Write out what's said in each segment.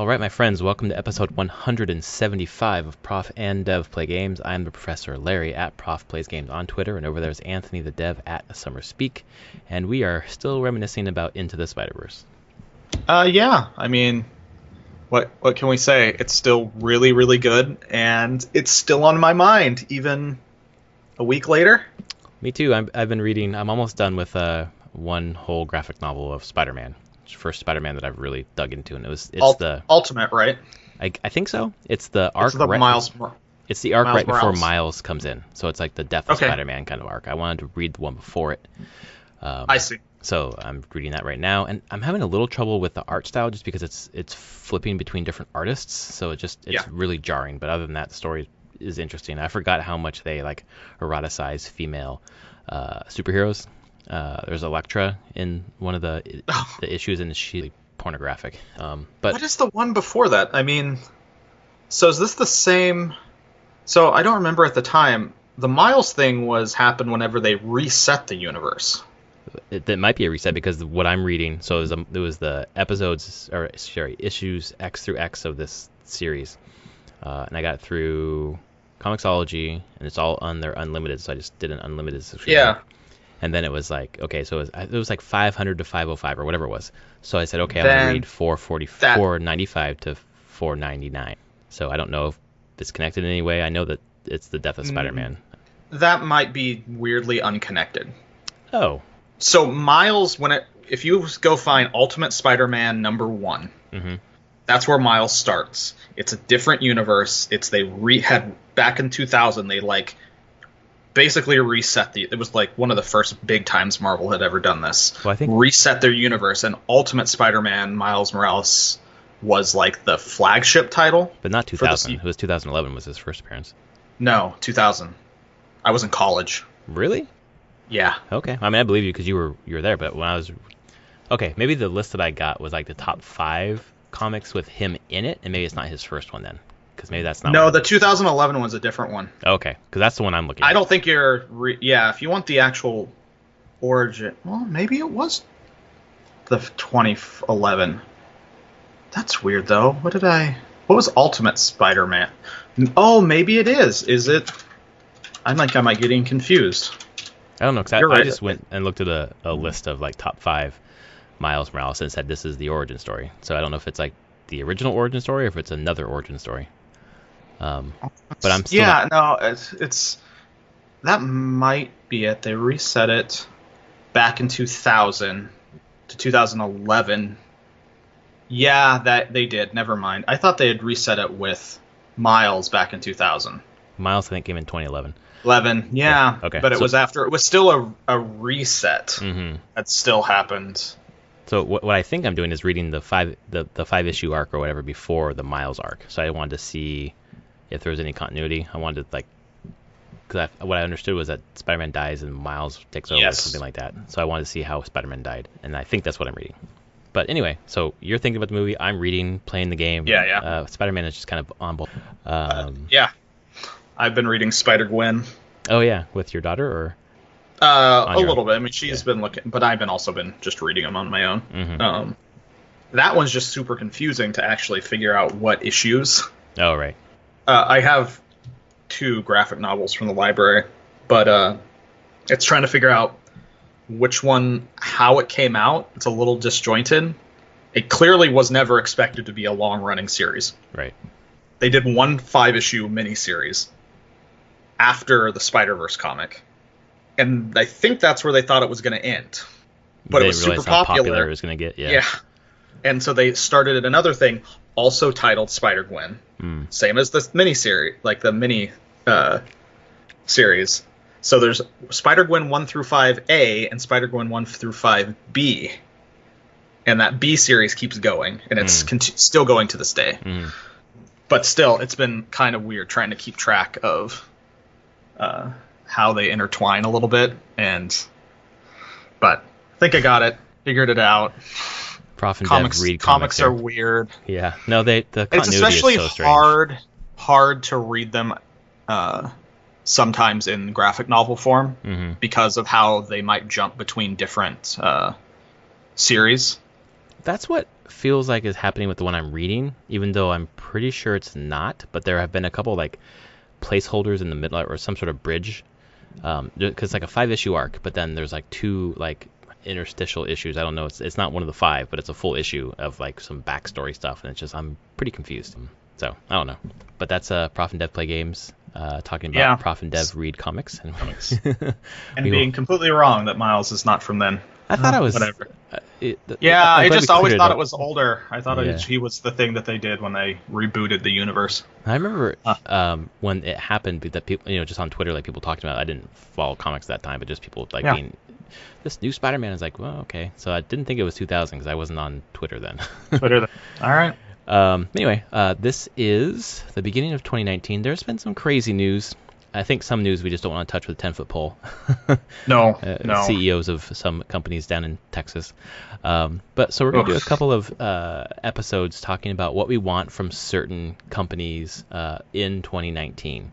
All right, my friends, welcome to episode 175 of Prof and Dev Play Games. I'm the Professor Larry at Prof Plays Games on Twitter, and over there's Anthony the Dev at A Summer Speak, and we are still reminiscing about Into the Spider-Verse. Yeah, I mean, what can we say? It's still really, really good, and it's still on my mind, even a week later. Me too. I've been reading. I'm almost done with one whole graphic novel of Spider-Man. First Spider-Man that I've really dug into, and it's the Ultimate, right? I think so. It's the arc. It's the Miles. It's the arc Miles right before Morales. Miles comes in, so it's like the Death of Spider-Man kind of arc. I wanted to read the one before it. I see. So I'm reading that right now, and I'm having a little trouble with the art style just because it's flipping between different artists, so it's really jarring. But other than that, the story is interesting. I forgot how much they like eroticize female superheroes. There's Elektra in one of the issues, and she's pornographic. But what is the one before that? I mean, so is this the same? So I don't remember at the time. The Miles thing happened whenever they reset the universe. It might be a reset because what I'm reading. So it was the issues X through X of this series, and I got through Comixology, and it's all on their unlimited. So I just did an unlimited subscription. Yeah. And then it was like, okay, so it was like 500 to 505 or whatever it was. So I said, okay, I'm going to read 495 to 499. So I don't know if it's connected in any way. I know that it's the Death of Spider-Man. That might be weirdly unconnected. Oh. So Miles, if you go find Ultimate Spider-Man #1, that's where Miles starts. It's a different universe. Had back in 2000, they basically reset it was like one of the first big times Marvel had ever done this. Well, I think reset their universe, and Ultimate Spider-Man Miles Morales was like the flagship title. But not 2000. It was 2011 was his first appearance. No, 2000. I was in college. Really? Yeah. Okay. I mean, I believe you because you were there, but when I was maybe the list that I got was like the top 5 comics with him in it, and maybe it's not his first one then. Because maybe that's not. No, the 2011 one's a different one. Okay, because that's the one I'm looking at. I don't think you're. If you want the actual origin, well, maybe it was the 2011. That's weird, though. What was Ultimate Spider-Man? Oh, maybe it is. Is it? I think I might getting confused. I don't know, because I just went and looked at a list of like top 5 Miles Morales and said this is the origin story. So I don't know if it's like the original origin story or if it's another origin story. But I'm still it's that might be it. They reset it back in 2000 to 2011. Yeah, that they did. Never mind. I thought they had reset it with Miles back in 2000. Miles, I think, came in 2011. 11, yeah. Okay. But it was after. It was still a reset that still happened. So what I think I'm doing is reading the 5 issue arc or whatever before the Miles arc. So I wanted to see if there was any continuity. I wanted to because what I understood was that Spider-Man dies and Miles takes over or something like that. So I wanted to see how Spider-Man died, and I think that's what I'm reading. But anyway, so you're thinking about the movie. I'm reading, playing the game. Yeah. Spider-Man is just kind of on board. Yeah. I've been reading Spider-Gwen. Oh yeah, with your daughter or? A little bit. I mean, she's been looking, but I've also been just reading them on my own. That one's just super confusing to actually figure out what issues. Oh right. I have 2 graphic novels from the library, but it's trying to figure out which one, how it came out. It's a little disjointed. It clearly was never expected to be a long-running series. Right. They did one 5-issue miniseries after the Spider-Verse comic. And I think that's where they thought it was going to end. But it was super popular. It was going to get, yeah. And so they started another thing, also titled Spider-Gwen. Same as the miniseries, like the mini series. So there's Spider-Gwen 1 through 5A and Spider-Gwen 1 through 5B. And that B series keeps going, and it's still going to this day. But still, it's been kind of weird trying to keep track of how they intertwine a little bit, but I think I got it, figured it out. Prof and Dev read comics are weird. Yeah, no, the continuity it's especially is so strange. hard to read them sometimes in graphic novel form because of how they might jump between different series. That's what feels like is happening with the one I'm reading, even though I'm pretty sure it's not. But there have been a couple like placeholders in the middle or some sort of bridge, because it's like a 5-issue arc, but then there's like 2 like interstitial issues. I don't know. It's not one of the 5, but it's a full issue of like some backstory stuff, and it's just I'm pretty confused. So I don't know. But that's Prof and Dev Play Games. Talking about Prof and Dev read comics. And being completely wrong that Miles is not from then. I thought I was... Whatever. I just always thought it was older. I thought he was the thing that they did when they rebooted the universe. I remember when it happened that people, just on Twitter, like people talked about it. I didn't follow comics that time, but just people like being... This new Spider-Man is like, well, okay. So I didn't think it was 2000 because I wasn't on Twitter then. All right. Anyway, this is the beginning of 2019. There's been some crazy news. I think some news we just don't want to touch with a 10-foot pole. No. CEOs of some companies down in Texas. But so we're going to do a couple of episodes talking about what we want from certain companies in 2019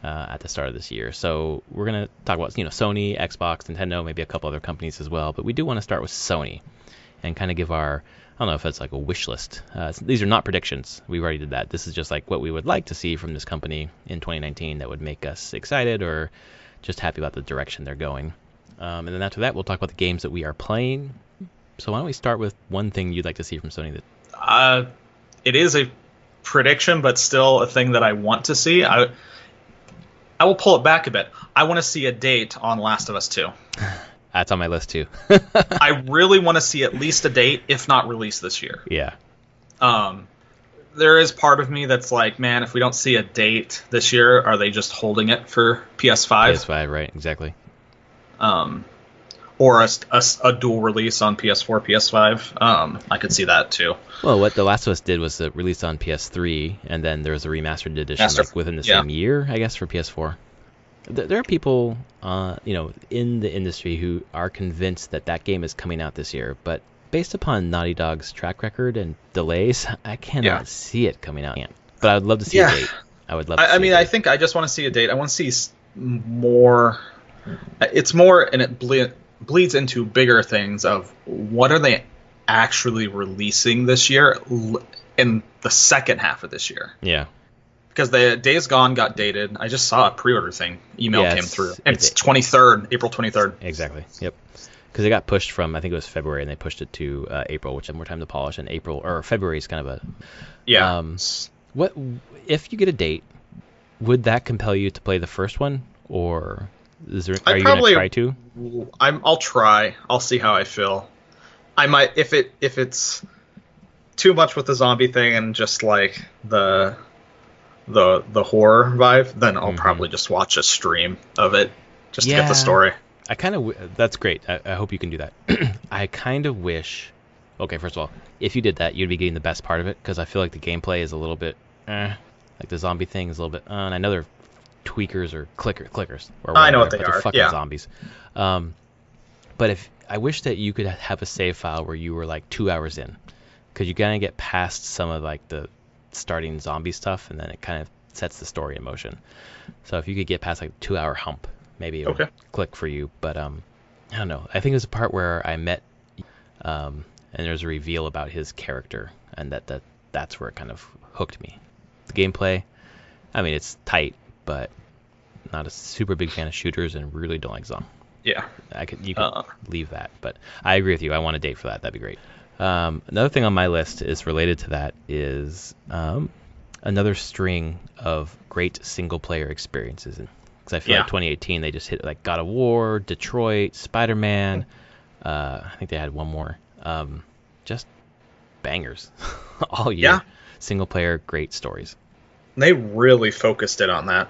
at the start of this year. So we're going to talk about Sony, Xbox, Nintendo, maybe a couple other companies as well. But we do want to start with Sony and kind of give our... I don't know if it's like a wish list. These are not predictions. We already did that. This is just like what we would like to see from this company in 2019 that would make us excited or just happy about the direction they're going. And then after that, we'll talk about the games that we are playing. So why don't we start with one thing you'd like to see from Sony? It is a prediction, but still a thing that I want to see. I will pull it back a bit. I want to see a date on Last of Us 2. That's on my list too. I really want to see at least a date, if not release this year. Yeah. There is part of me that's like, man, if we don't see a date this year, are they just holding it for PS5? PS5, right? Exactly. Or a dual release on PS4, PS5. I could see that too. Well, what The Last of Us did was release on PS3, and then there was a remastered edition within the same year, I guess, for PS4. There are people, in the industry who are convinced that game is coming out this year, but based upon Naughty Dog's track record and delays, I cannot see it coming out. But I would love to see a date. I would love to see a date. I think I just want to see a date. I want to see more. It's more, and it bleeds into bigger things of what are they actually releasing this year in the second half of this year. Yeah. Because the Days Gone got dated. I just saw a pre-order thing. Email came through. And it's 23rd, April 23rd. Exactly. Yep. Because it got pushed from, I think it was February, and they pushed it to April, which had more time to polish. And February is kind of a... Yeah. What if you get a date, would that compel you to play the first one? Or are you going to try to? I'll try. I'll see how I feel. I might... If it's too much with the zombie thing and just like the horror vibe, then I'll probably just watch a stream of it just to get the story. That's great. I hope you can do that. I kind of wish... Okay, first of all, if you did that, you'd be getting the best part of it, because I feel like the gameplay is a little bit... like the zombie thing is a little bit... and I know they're tweakers or clickers. Or whatever, I know what they are. They're fucking zombies. But I wish that you could have a save file where you were like 2 hours in, because you kind of get past some of like the starting zombie stuff, and then it kind of sets the story in motion. So if you could get past like a 2-hour hump, maybe it would click for you. But I don't know. I think there's a part where I met and there's a reveal about his character, and that's where it kind of hooked me. The gameplay, I mean, it's tight, but not a super big fan of shooters, and really don't like zombies. Yeah. You could leave that, but I agree with you. I want a date for that. That'd be great. Another thing on my list is related to that is another string of great single-player experiences. Because I feel like 2018, they just hit like God of War, Detroit, Spider-Man. I think they had one more. Just bangers all year. Yeah. Single-player, great stories. They really focused it on that.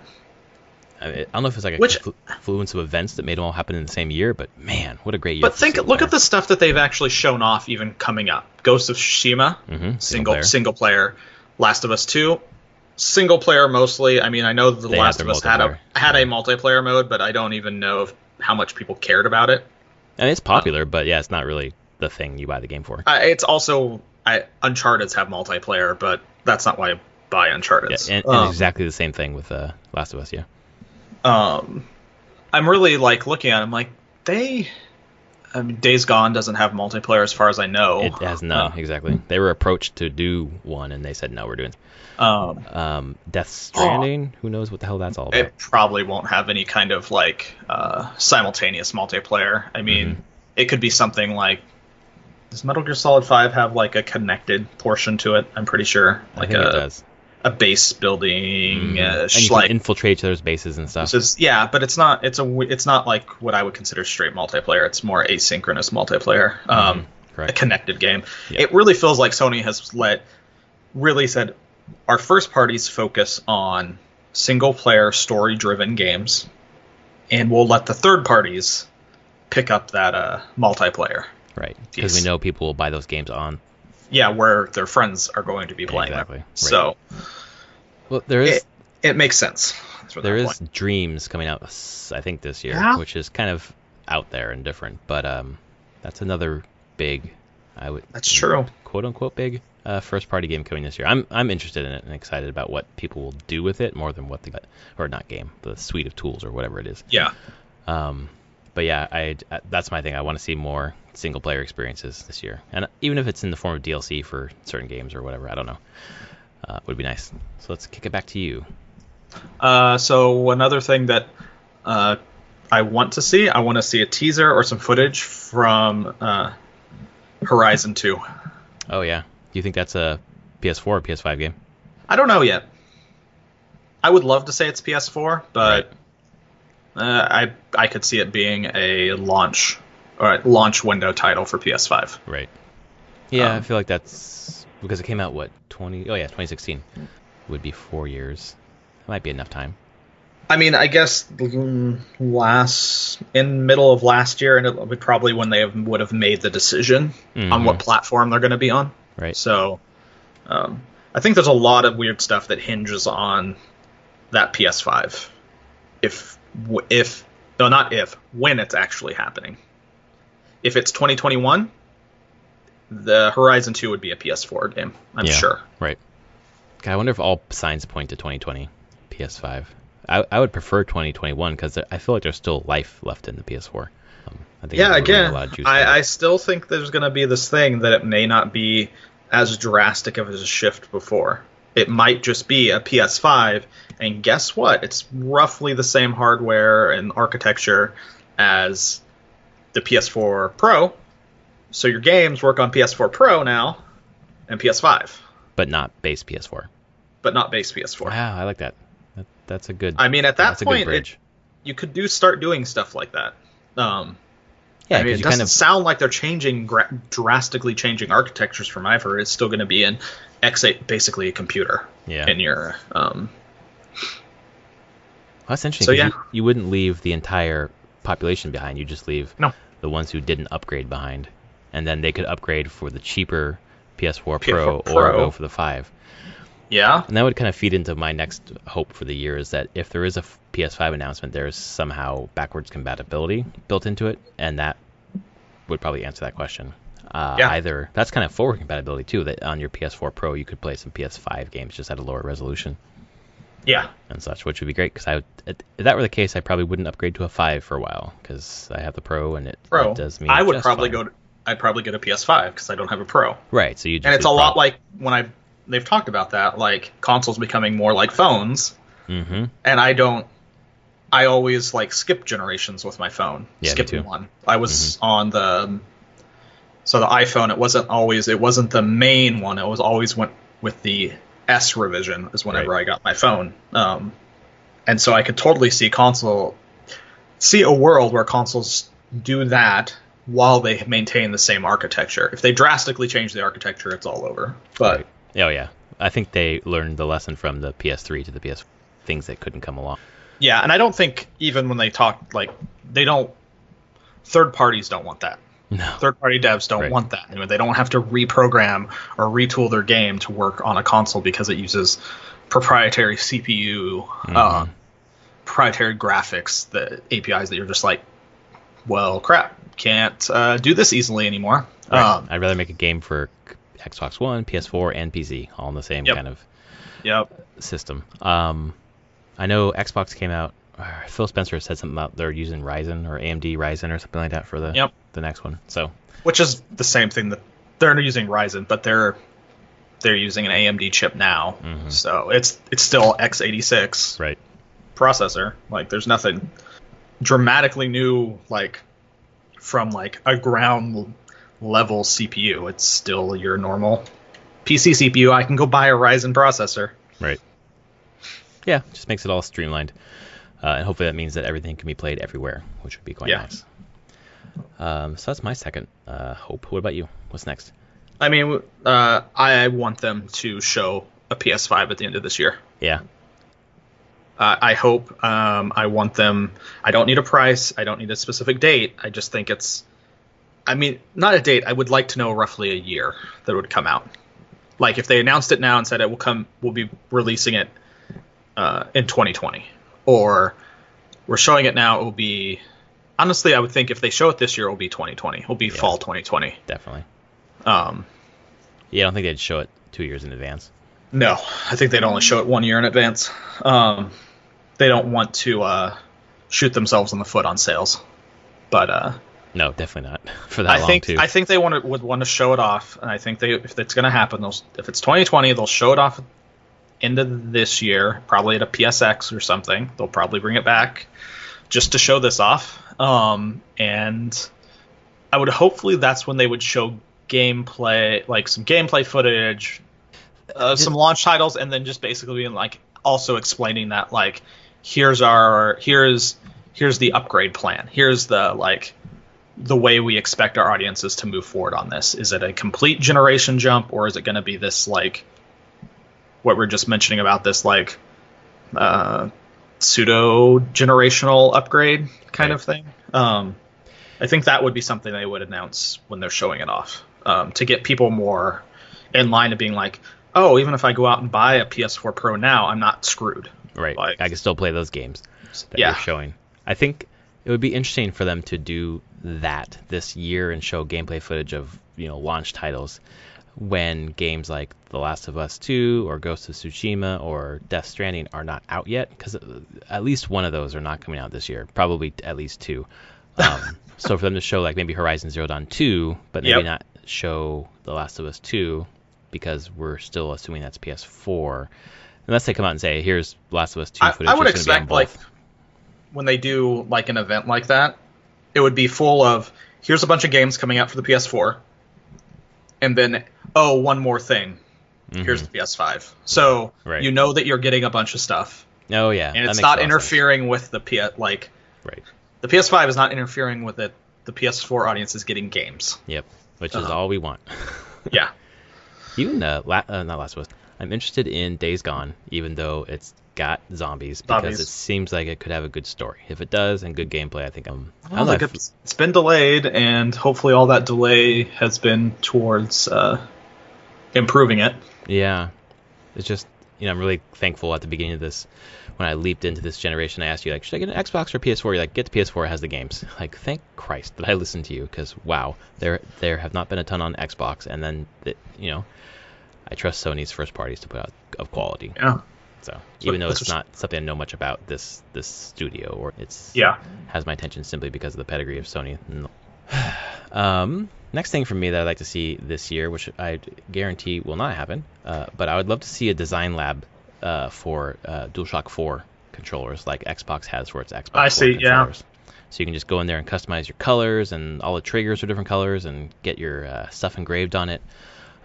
I don't know if it's like a confluence of events that made them all happen in the same year, but man, what a great year. But look at the stuff that they've actually shown off even coming up. Ghost of Tsushima, single player. Last of Us 2, single player mostly. I mean, I know The Last of Us had a multiplayer mode, but I don't even know how much people cared about it. And it's popular, but yeah, it's not really the thing you buy the game for. It's also Uncharted's have multiplayer, but that's not why I buy Uncharted. Yeah, and exactly the same thing with Last of Us, yeah. I'm really like looking at them like Days Gone doesn't have multiplayer as far as I know. It has none, exactly. They were approached to do one, and they said, no, we're doing Death Stranding. Who knows what the hell that's all about? It probably won't have any kind of like simultaneous multiplayer. I mean, it could be something like, does Metal Gear Solid 5 have like a connected portion to it? I'm pretty sure. Like I think it does. A base building, and you can infiltrate each other's bases and stuff. But it's not. It's not like what I would consider straight multiplayer. It's more asynchronous multiplayer. A connected game. Yep. It really feels like Sony has said, our first parties focus on single player story driven games, and we'll let the third parties pick up that multiplayer. Right, because we know people will buy those games on. Yeah, where their friends are going to be playing them. Right. So, well, there is. It makes sense. There is Dreams coming out, I think, this year, which is kind of out there and different. But that's another big, That's true. Quote unquote big first party game coming this year. I'm interested in it and excited about what people will do with it more than what the the suite of tools or whatever it is. Yeah. But yeah, that's my thing. I want to see more single player experiences this year, and even if it's in the form of DLC for certain games or whatever, I don't know, would be nice. So let's kick it back to you. So another thing that I want to see a teaser or some footage from Horizon 2. Oh yeah, do you think that's a PS4 or PS5 game? I don't know yet. I would love to say it's PS4, but I could see it being a launch window title for PS5. Right. Yeah, I feel like that's because it came out 2016 would be 4 years. That might be enough time. I mean, I guess in middle of last year, and it would probably when they would have made the decision on what platform they're going to be on. Right. So, I think there's a lot of weird stuff that hinges on that PS5. When it's actually happening. If it's 2021, the Horizon 2 would be a PS4 game, I'm sure. Right. God, I wonder if all signs point to 2020 PS5. I would prefer 2021 because I feel like there's still life left in the PS4. I still think there's going to be this thing that it may not be as drastic of a shift before. It might just be a PS5, and guess what? It's roughly the same hardware and architecture as the PS4 Pro. So your games work on PS4 Pro now and PS5. But not base PS4. Wow, I like that. That's a good. I mean, at that point, you could start doing stuff like that. It doesn't sound like they're drastically changing architectures from what I've heard. It's still going to be an X8, basically a computer. Yeah. In your. Well, that's interesting. So you wouldn't leave the entire population behind. You just leave the ones who didn't upgrade behind, and then they could upgrade for the cheaper PS4 Pro or go for the 5. Yeah. And that would kind of feed into my next hope for the year is that if there is a PS5 announcement, there's somehow backwards compatibility built into it, and that would probably answer that question. Either that's kind of forward compatibility too, that on your PS4 Pro you could play some PS5 games just at a lower resolution. Yeah. And such, which would be great because if that were the case, I probably wouldn't upgrade to a 5 for a while because I have the Pro and it does me. I'd probably get a PS5 because I don't have a Pro. Right. So and it's a lot like when they've talked about that, like consoles becoming more like phones. Mm-hmm. And I always skip generations with my phone. Yeah, skipping one. I was on the iPhone. It wasn't the main one. It was always went with the S revision is whenever I got my phone. And so I could totally see a world where consoles do that while they maintain the same architecture. If they drastically change the architecture, it's all over. But oh yeah, I think they learned the lesson from the PS3 to the PS4, things that couldn't come along. Yeah, and I don't think even when they talk, third parties don't want that. No. Third-party devs don't want that. They don't have to reprogram or retool their game to work on a console because it uses proprietary CPU, proprietary graphics, the APIs that you're just like, well, crap, can't do this easily anymore. Right. I'd rather make a game for Xbox One, PS4, and PC, all in the same kind of system. I know Xbox came out, Phil Spencer said something about they're using Ryzen or AMD Ryzen or something like that for the next one. So, which is the same thing that they're using Ryzen, but they're using an AMD chip now. So it's still x86 processor. Like there's nothing dramatically new like from like a ground level CPU. It's still your normal PC CPU. I can go buy a Ryzen processor. Right. Yeah, just makes it all streamlined. And hopefully that means that everything can be played everywhere, which would be quite nice. So that's my second hope. What about you? What's next? I mean, I want them to show a PS5 at the end of this year. Yeah. I hope. I want them. I don't need a price. I don't need a specific date. I just think it's. I mean, not a date. I would like to know roughly a year that it would come out. Like if they announced it now and said we'll be releasing it in 2020, or we're showing it now, it will be. Honestly, I would think if they show it this year, it will be 2020. It will be fall 2020. Definitely. Yeah, I don't think they'd show it 2 years in advance. No, I think they'd only show it 1 year in advance. They don't want to shoot themselves in the foot on sales, but no, definitely not for that long too. I think they would want to show it off, and I think if it's going to happen, if it's 2020, they'll show it off into this year, probably at a PSX or something. They'll probably bring it back just to show this off, and I would hopefully that's when they would show gameplay, like some gameplay footage, some launch titles, and then just basically being like also explaining that like here's the upgrade plan, here's the way we expect our audiences to move forward on this. Is it a complete generation jump, or is it going to be this like what we're just mentioning about this like pseudo generational upgrade kind of thing? I think that would be something they would announce when they're showing it off, to get people more in line to being like, oh, even if I go out and buy a PS4 Pro now, I'm not screwed. Right. Like, I can still play those games that you're showing. I think it would be interesting for them to do that this year and show gameplay footage of, launch titles when games like The Last of Us 2 or Ghost of Tsushima or Death Stranding are not out yet, because at least one of those are not coming out this year. Probably at least two. So for them to show like maybe Horizon Zero Dawn 2, but maybe not show The Last of Us 2, because we're still assuming that's PS4, unless they come out and say, here's Last of Us 2 footage. I would expect like when they do like an event like that, it would be full of here's a bunch of games coming out for the PS4, and then one more thing, here's the PS5. So you know that you're getting a bunch of stuff. Oh yeah, and it's not interfering with the The PS5 is not interfering with it. The PS4 audience is getting games. Yep, which is all we want. Yeah. Even not Last of Us. I'm interested in Days Gone, even though it's got zombies, because it seems like it could have a good story. If it does, and good gameplay, I think it's been delayed, and hopefully all that delay has been towards improving it. Yeah. It's just, I'm really thankful at the beginning of this, when I leaped into this generation, I asked you, like, should I get an Xbox or PS4? You're like, get the PS4, it has the games. Like, thank Christ that I listened to you, because, wow, there have not been a ton on Xbox, and then, I trust Sony's first parties to put out of quality. Yeah. So, even though it's not something I know much about, this studio, or has my attention simply because of the pedigree of Sony. Next thing for me that I'd like to see this year, which I guarantee will not happen, but I would love to see a design lab for DualShock 4 controllers, like Xbox has for its Xbox 4 controllers. So you can just go in there and customize your colors, and all the triggers are different colors, and get your stuff engraved on it.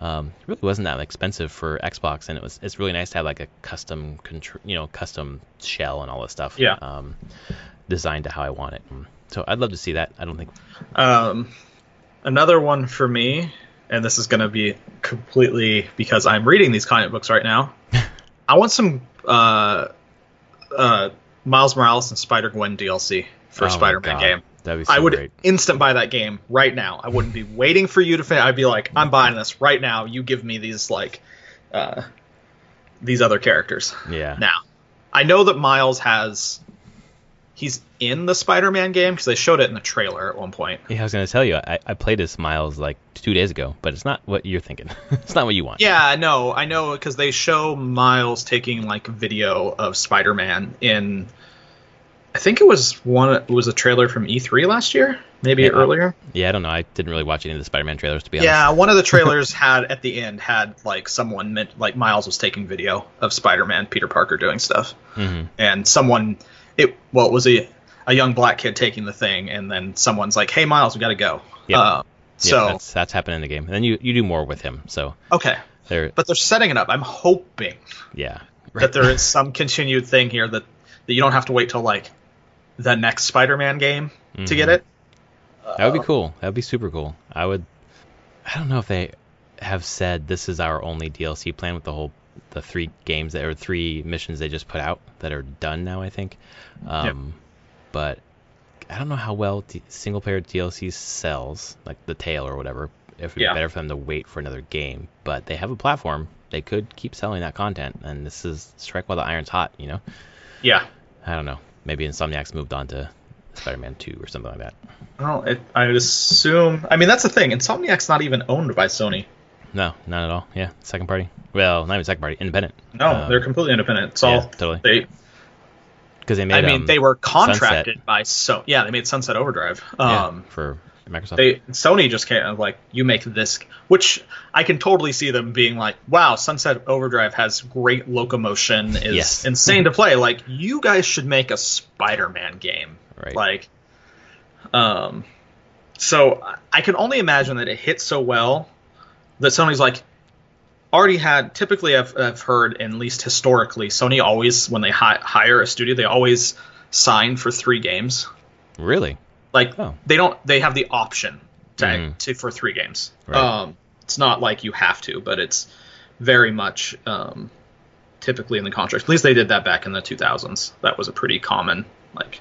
It really wasn't that expensive for Xbox, and it's really nice to have like a custom custom shell and all this stuff. Designed to how I want it. So I'd love to see that. I don't think. Another one for me, and this is going to be completely because I'm reading these comic books right now. I want some Miles Morales and Spider-Gwen DLC for a Spider-Man game. That'd be so I would great. instant buy that game right now. I wouldn't be waiting for you to finish. I'd be like, I'm buying this right now. You give me these these other characters. Yeah. Now, I know that Miles he's in the Spider-Man game because they showed it in the trailer at one point. Yeah, I was going to tell you, I played as Miles like 2 days ago, but it's not what you're thinking. It's not what you want. Yeah, no, I know, because they show Miles taking like video of Spider-Man in I think it was a trailer from E3 last year, maybe earlier. Yeah, I don't know. I didn't really watch any of the Spider-Man trailers, to be honest. Yeah, one of the trailers at the end had like someone like Miles was taking video of Spider-Man, Peter Parker doing stuff, and it was a young black kid taking the thing, and then someone's like, "Hey, Miles, we got to go." Yep. So that's happening in the game, and then you do more with him. So okay, but they're setting it up. I'm hoping, that there is some continued thing here that you don't have to wait till like the next Spider-Man game to get it. That would be cool. That would be super cool. I don't know if they have said this is our only DLC plan with the 3 games or 3 missions they just put out that are done now, I think. But I don't know how well single player DLC sells, like the tail or whatever. If it'd be better for them to wait for another game, but they have a platform. They could keep selling that content, and this is strike while the iron's hot, you know? Yeah. I don't know. Maybe Insomniac's moved on to Spider-Man 2 or something like that. Well, I would assume... I mean, that's the thing. Insomniac's not even owned by Sony. No, not at all. Yeah, second party. Well, not even second party. Independent. No, they're completely independent. It's all... totally. Because they made... they were contracted by Sony. Yeah, they made Sunset Overdrive. For Microsoft. Sony just can't, like, you make this... Which I can totally see them being like, wow, Sunset Overdrive has great locomotion, is insane to play. Like, you guys should make a Spider-Man game. Right. Like, so I can only imagine that it hit so well that Sony's like, already had... Typically, I've heard, at least historically, Sony always, when they hire a studio, they always sign for 3 games. Really? Like, they have the option for 3 games. Right. It's not like you have to, but it's very much typically in the contract. At least they did that back in the 2000s. That was a pretty common, like,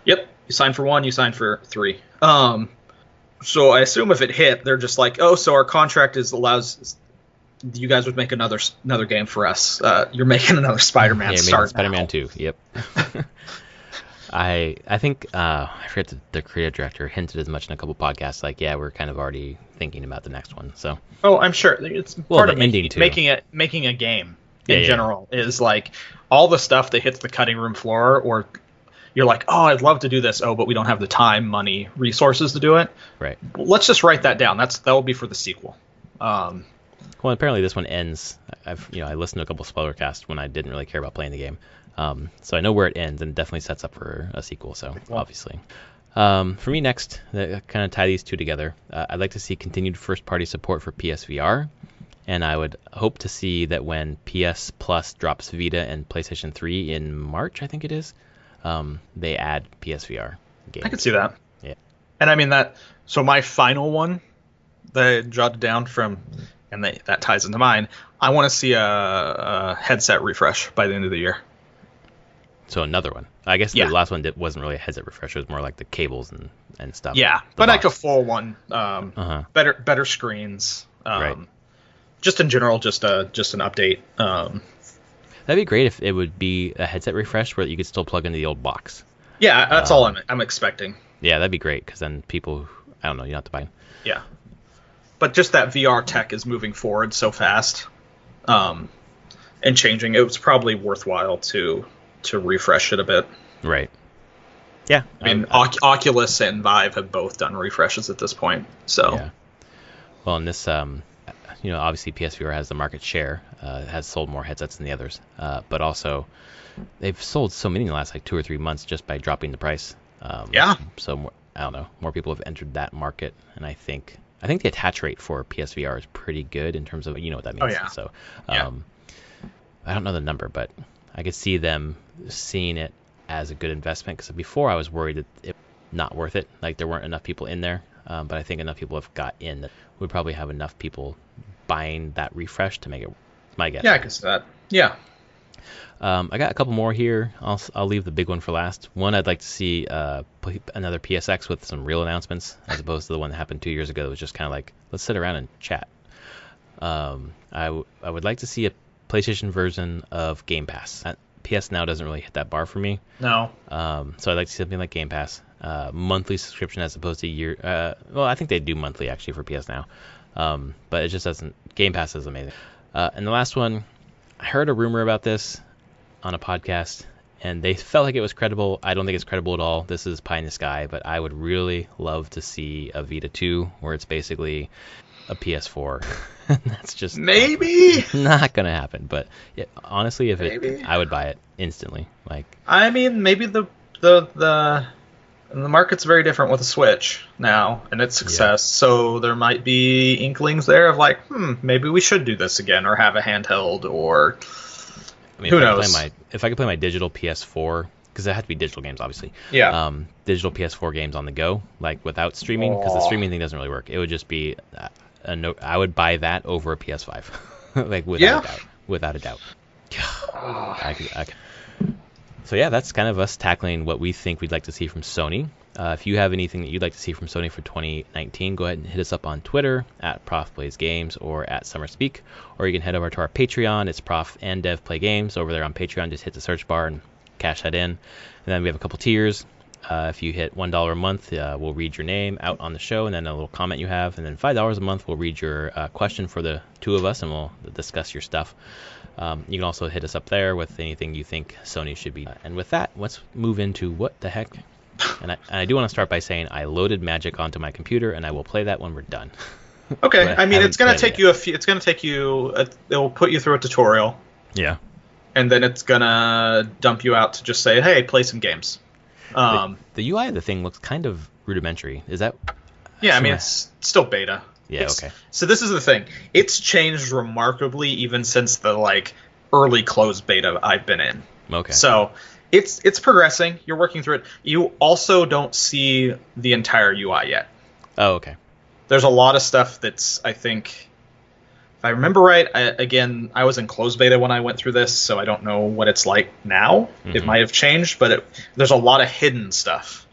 yep, you sign for 1, you sign for 3. So I assume if it hit, they're just like, oh, so our contract allows you guys would make another game for us. You're making another Spider-Man. Yeah, Spider-Man 2. Yep. I think I forget the creative director hinted as much in a couple podcasts. Like, yeah, we're kind of already thinking about the next one. So. Oh, I'm sure it's part of making a game in general is like all the stuff that hits the cutting room floor, or you're like, oh, I'd love to do this. Oh, but we don't have the time, money, resources to do it. Right. Well, let's just write that down. That will be for the sequel. Well, apparently this one ends. I listened to a couple spoiler casts when I didn't really care about playing the game. So I know where it ends, and definitely sets up for a sequel. So obviously, for me next, kind of tie these two together. I'd like to see continued first-party support for PSVR, and I would hope to see that when PS Plus drops Vita and PlayStation 3 in March, I think it is, they add PSVR games. I could see that. Yeah, and I mean that. So my final one that I jotted down from, and that ties into mine. I want to see a headset refresh by the end of the year. So another one. I guess the last one wasn't really a headset refresh. It was more like the cables and stuff. Yeah, but like a full one. Better screens. Right. Just in general, just an update. That'd be great if it would be a headset refresh where you could still plug into the old box. Yeah, that's all I'm expecting. Yeah, that'd be great because then people, I don't know, you don't have to buy them. Yeah. But just that VR tech is moving forward so fast and changing. It was probably worthwhile to refresh it a bit. Right. Yeah. I mean, Oculus and Vive have both done refreshes at this point. So. Yeah. Well, in this, obviously PSVR has the market share, has sold more headsets than the others, but also they've sold so many in the last 2 or 3 months just by dropping the price. So I don't know, more people have entered that market, and I think the attach rate for PSVR is pretty good in terms of what that means. Oh, yeah. So I don't know the number, but I could see them seeing it as a good investment, because before I was worried that it not worth it. Like there weren't enough people in there, but I think enough people have got in that would probably have enough people buying that refresh to make it. My guess. Yeah, I guess that. Yeah. I got a couple more here. I'll leave the big one for last. One, I'd like to see another PSX with some real announcements, as opposed to the one that happened 2 years ago. It was just kind of like, let's sit around and chat. I would like to see a PlayStation version of Game Pass. PS Now doesn't really hit that bar for me. No. So I'd like to see something like Game Pass, monthly subscription as opposed to year. Well, I think they do monthly actually for PS Now, but it just doesn't. Game Pass is amazing. And the last one, I heard a rumor about this on a podcast, and they felt like it was credible. I don't think it's credible at all. This is pie in the sky, but I would really love to see a Vita 2 where it's basically a PS4. That's just maybe not gonna happen. But honestly, if it, I would buy it instantly. Like, I mean, maybe the market's very different with the Switch now and its success, so there might be inklings there of like, maybe we should do this again, or have a handheld, or who knows. If I could play my digital PS4, because it had to be digital games, obviously. Yeah. Digital PS4 games on the go, like without streaming, because the streaming thing doesn't really work. It would just be I would buy that over a PS5, like without a doubt. So yeah, that's kind of us tackling what we think we'd like to see from Sony. If you have anything that you'd like to see from Sony for 2019, go ahead and hit us up on Twitter at Prof Plays Games or at SummerSpeak, or you can head over to our Patreon. It's Prof and Dev Play Games over there on Patreon. Just hit the search bar and cash that in. And then we have a couple tiers. If you hit $1 a month, we'll read your name out on the show and then a little comment you have. And then $5 a month, we'll read your question for the two of us and we'll discuss your stuff. You can also hit us up there with anything you think Sony should be. And with that, let's move into what the heck. And I do want to start by saying I loaded Magic onto my computer, and I will play that when we're done. Okay, I mean, it's going to take you it'll put you through a tutorial. Yeah. And then it's going to dump you out to just say, hey, play some games. The UI of the thing looks kind of rudimentary. Is that? Yeah, I mean, it's still beta. Yeah, okay. So this is the thing. It's changed remarkably even since the early closed beta I've been in. Okay. So it's progressing. You're working through it. You also don't see the entire UI yet. Oh, okay. There's a lot of stuff that's, I think, if I remember right, I was in closed beta when I went through this, so I don't know what it's like now. Mm-hmm. It might have changed, but there's a lot of hidden stuff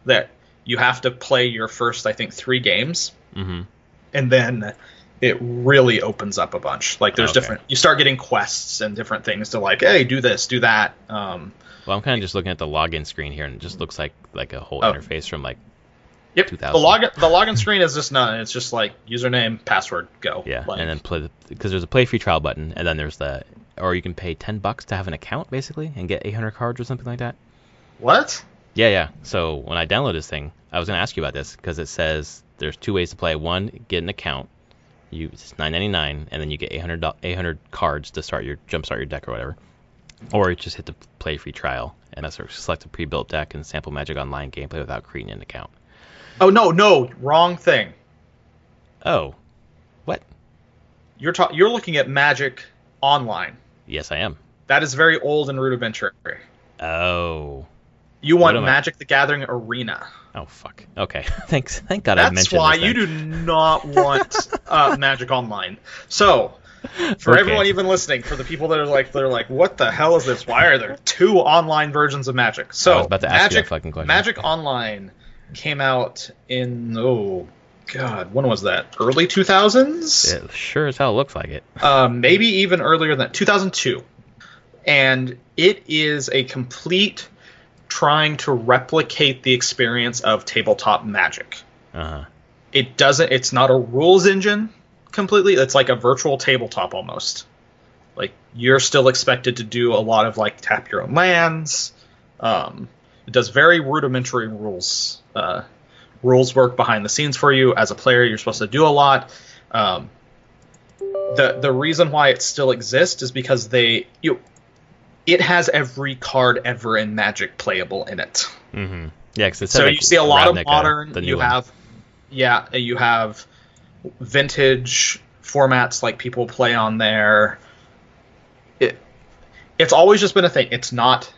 that you have to play your first, I think, 3 games. Mm-hmm. And then it really opens up a bunch. Like there's different, you start getting quests and different things to hey, do this, do that. Well, I'm kind of just looking at the login screen here, and it just looks like a whole interface from 2000. The login screen is just none. It's just username, password, go. Yeah, and then because there's a play free trial button, and then there's or you can pay $10 to have an account basically and get 800 cards or something like that. What? Yeah. So when I download this thing, I was gonna ask you about this because it says there's 2 ways to play. One, get an account. It's $9.99, and then you get 800 cards to jumpstart your deck or whatever. Or just hit the play free trial and select a pre-built deck and sample Magic Online gameplay without creating an account. Oh no, wrong thing. Oh, what? You're looking at Magic Online. Yes, I am. That is very old and rudimentary. Oh. You want Magic the Gathering Arena. Oh, fuck. Okay. Thanks. Thank God I mentioned this. That's why you do not want Magic Online. So, for everyone even listening, for the people that are what the hell is this? Why are there 2 online versions of Magic? So, I was about to ask you that fucking question. Magic Online came out in, when was that? Early 2000s? It sure as hell looks like it. Maybe even earlier than 2002. And it is a complete trying to replicate the experience of tabletop Magic. Uh-huh. It's not a rules engine completely. It's like a virtual tabletop almost. You're still expected to do a lot of tap your own lands. It does very rudimentary rules work behind the scenes for you. As a player, you're supposed to do a lot. The reason why it still exists is because it has every card ever in Magic playable in it. Mm-hmm. Yeah, because so you see a lot of modern. You have vintage formats people play on there. It's always just been a thing. It's not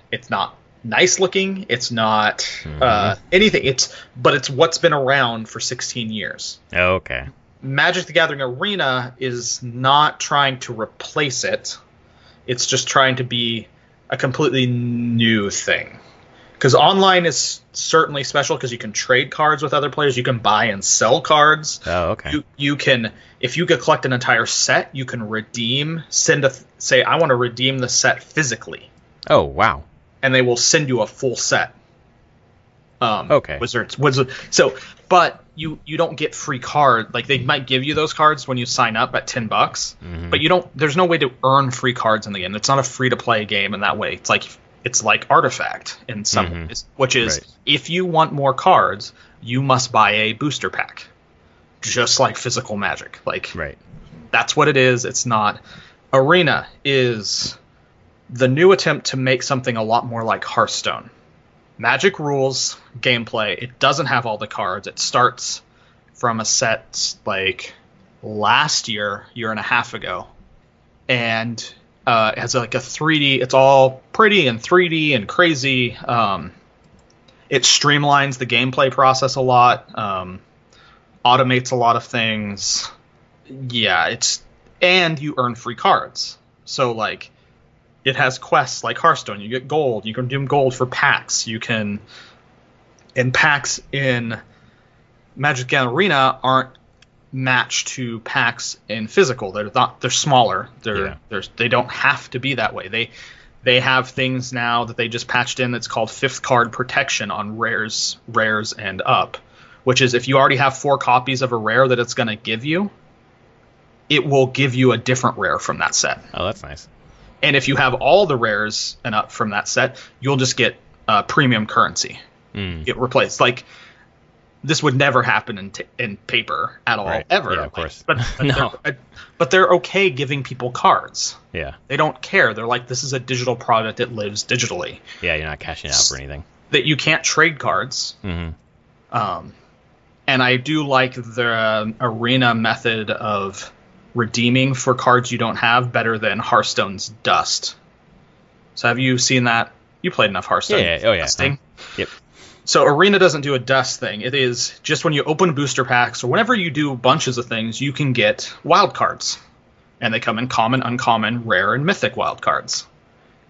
nice looking. It's not anything. But it's what's been around for 16 years. Oh, okay. Magic the Gathering Arena is not trying to replace it. It's just trying to be a completely new thing. Because online is certainly special because you can trade cards with other players. You can buy and sell cards. Oh, okay. You can, if you could collect an entire set, you can redeem, say, I want to redeem the set physically. Oh, wow. And they will send you a full set. Okay. Wizards. So, but you don't get free card. They might give you those cards when you sign up at $10, but you don't. There's no way to earn free cards in the game. It's not a free to play game in that way. It's it's like Artifact in some ways, which is Right. if you want more cards, you must buy a booster pack, just like physical Magic. Like Right. that's what it is. It's not. Arena is the new attempt to make something a lot more like Hearthstone. Magic rules, gameplay. It doesn't have all the cards. It starts from a set like last year and a half ago, and it has like a 3D. It's all pretty and 3D and crazy. It streamlines the gameplay process a lot. Automates a lot of things. Yeah, and you earn free cards. So like, it has quests like Hearthstone. You get gold. You can do gold for packs. And packs in Magic the Gathering Arena aren't matched to packs in physical. They're smaller. They don't have to be that way. They have things now that they just patched in that's called 5th card protection on rares and up, which is if you already have 4 copies of a rare that it's going to give you, it will give you a different rare from that set. Oh, that's nice. And if you have all the rares and up from that set, you'll just get premium currency. Get replaced. Like, this would never happen in paper at all, Right. ever. Yeah, of course. But No. but they're okay giving people cards. Yeah. They don't care. They're like, this is a digital product. It lives digitally. Yeah, you're not cashing it out for anything. That you can't trade cards. Mm-hmm. And I do like the arena method of redeeming for cards you don't have better than Hearthstone's Dust. So have you seen that? You played enough Hearthstone. Yeah. Oh, yeah. Dusting. Yep. So Arena doesn't do a dust thing. It is just when you open booster packs or whenever you do bunches of things, you can get wild cards. And they come in common, uncommon, rare, and mythic wild cards.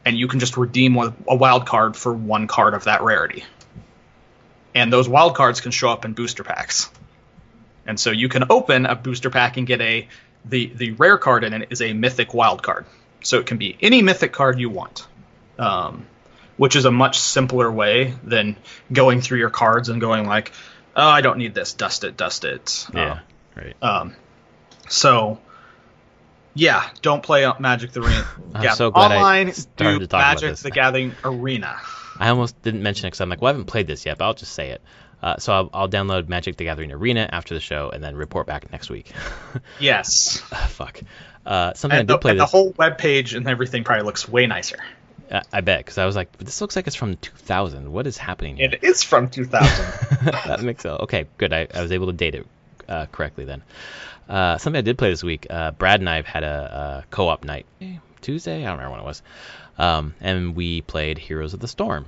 And you can just redeem a wild card for 1 card of that rarity. And those wild cards can show up in booster packs. And so you can open a booster pack and get the rare card in it is a mythic wild card. So it can be any mythic card you want. Which is a much simpler way than going through your cards and going like, oh, I don't need this, dust it. Yeah, right. So, yeah, don't play Magic the Arena. I'm so glad online, I started do to talk about Magic this. the Gathering Arena. I almost didn't mention it because I'm like, well, I haven't played this yet, but I'll just say it. So I'll download Magic the Gathering Arena after the show and then report back next week. Yes. Fuck. Something I And, did play and this. the whole webpage and everything probably looks way nicer. I bet, because I was like, this looks like it's from 2000. What is happening here? It is from 2000. That makes sense. Okay, good. I was able to date it correctly then. Something I did play this week. Brad and I have had a co-op night. Tuesday? I don't remember when it was. And we played Heroes of the Storm.